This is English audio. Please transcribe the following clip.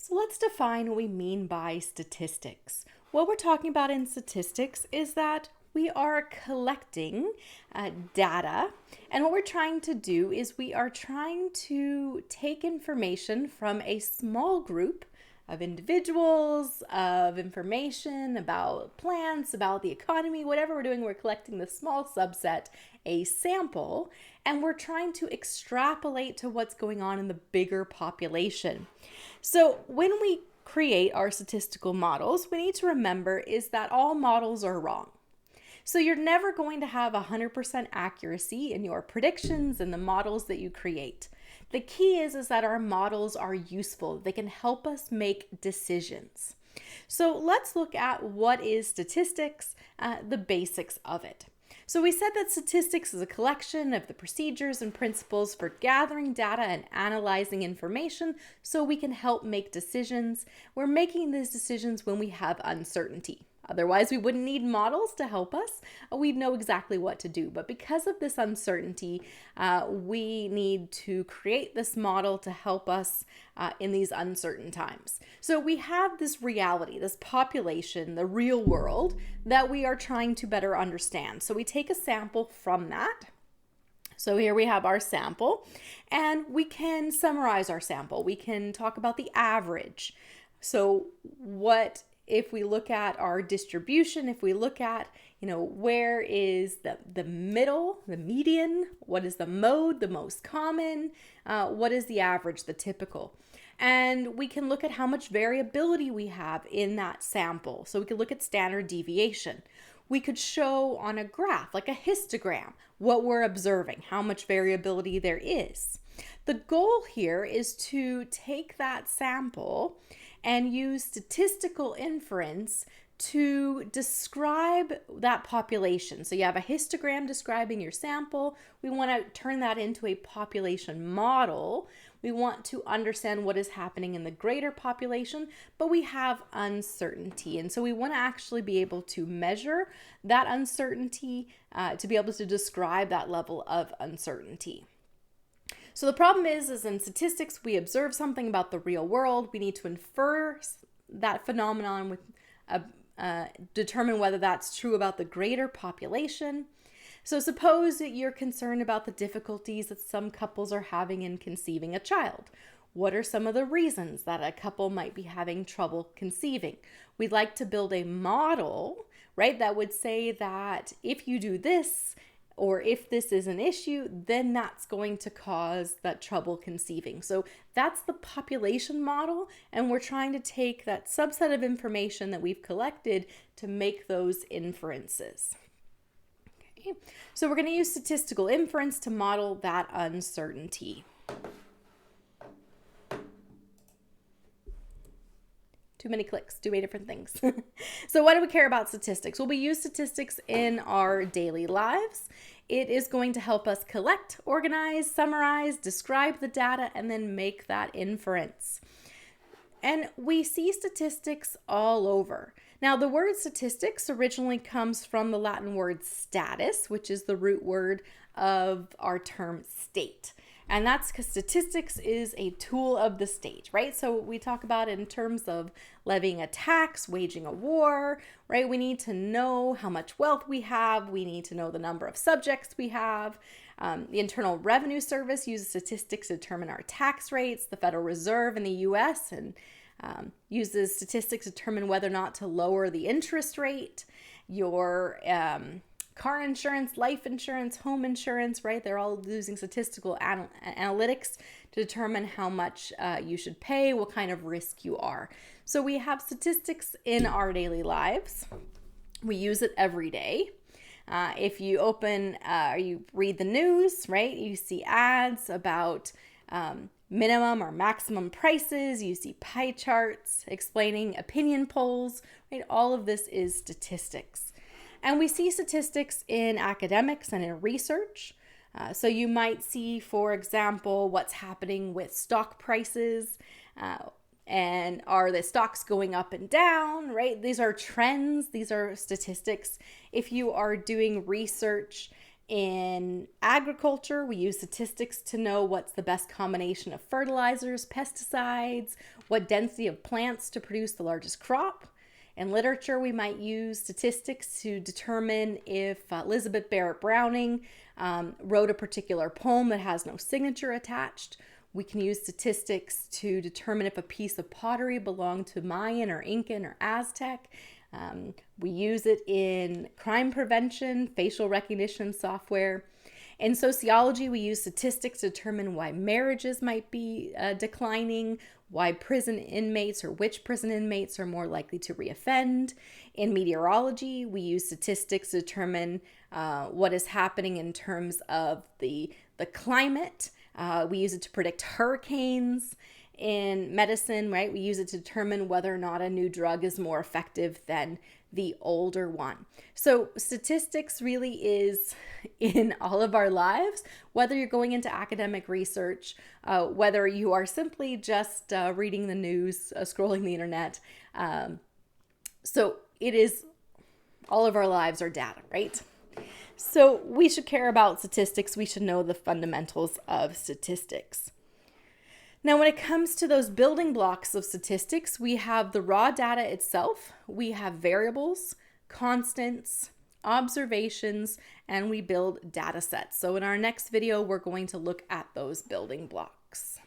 So let's define what we mean by statistics. What we're talking about in statistics is that we are collecting data, and what we're trying to do is we are trying to take information from a small group of individuals, of information about plants, about the economy, whatever we're doing, we're collecting the small subset, a sample, and we're trying to extrapolate to what's going on in the bigger population. So when we create our statistical models, we need to remember is that all models are wrong. So you're never going to have 100% accuracy in your predictions and the models that you create. The key is that our models are useful. They can help us make decisions. So let's look at what is statistics, the basics of it. So we said that statistics is a collection of the procedures and principles for gathering data and analyzing information so we can help make decisions. We're making these decisions when we have uncertainty. Otherwise, we wouldn't need models to help us. We'd know exactly what to do. But because of this uncertainty, we need to create this model to help us in these uncertain times. So we have this reality, this population, the real world that we are trying to better understand. So we take a sample from that. So here we have our sample, and we can summarize our sample. We can talk about the average. So if we look at our distribution, if we look at, where is the middle, the median, what is the mode, the most common, what is the average, the typical. And we can look at how much variability we have in that sample. So we could look at standard deviation. We could show on a graph, like a histogram, what we're observing, how much variability there is. The goal here is to take that sample and use statistical inference to describe that population. So you have a histogram describing your sample. We want to turn that into a population model. We want to understand what is happening in the greater population, but we have uncertainty. And so we want to actually be able to measure that uncertainty to be able to describe that level of uncertainty. So the problem is in statistics, we observe something about the real world. We need to infer that phenomenon with determine whether that's true about the greater population. So suppose that you're concerned about the difficulties that some couples are having in conceiving a child. What are some of the reasons that a couple might be having trouble conceiving? We'd like to build a model, right, that would say that if you do this, or if this is an issue, then that's going to cause that trouble conceiving. So that's the population model, and we're trying to take that subset of information that we've collected to make those inferences. Okay, so we're going to use statistical inference to model that uncertainty. Too many clicks, too many different things. So why do we care about statistics? Well, we use statistics in our daily lives. It is going to help us collect, organize, summarize, describe the data, and then make that inference. And we see statistics all over. Now, the word statistics originally comes from the Latin word status, which is the root word of our term state. And that's because statistics is a tool of the state, right? So we talk about it in terms of levying a tax, waging a war, right? We need to know how much wealth we have. We need to know the number of subjects we have. The Internal Revenue Service uses statistics to determine our tax rates. The Federal Reserve in the U.S. and uses statistics to determine whether or not to lower the interest rate. Your car insurance, life insurance, home insurance, right? They're all using statistical analytics to determine how much you should pay, what kind of risk you are. So we have statistics in our daily lives. We use it every day. If you open or you read the news, right, you see ads about minimum or maximum prices. You see pie charts explaining opinion polls, right? All of this is statistics. And we see statistics in academics and in research. So you might see, for example, what's happening with stock prices and are the stocks going up and down, right? These are trends. These are statistics. If you are doing research In agriculture, we use statistics to know what's the best combination of fertilizers, pesticides, what density of plants to produce the largest crop. In literature, we might use statistics to determine if Elizabeth Barrett Browning wrote a particular poem that has no signature attached. We can use statistics to determine if a piece of pottery belonged to Mayan or Incan or Aztec. We use it in crime prevention, facial recognition software. In sociology, we use statistics to determine why marriages might be declining, why prison inmates or which prison inmates are more likely to reoffend. In meteorology, we use statistics to determine what is happening in terms of the climate. We use it to predict hurricanes. In medicine, right, we use it to determine whether or not a new drug is more effective than the older one. So statistics really is in all of our lives, whether you're going into academic research, whether you are simply just reading the news, scrolling the internet. So it is, all of our lives are data, right? So we should care about statistics. We should know the fundamentals of statistics. Now, when it comes to those building blocks of statistics, we have the raw data itself, we have variables, constants, observations, and we build data sets. So in our next video, we're going to look at those building blocks.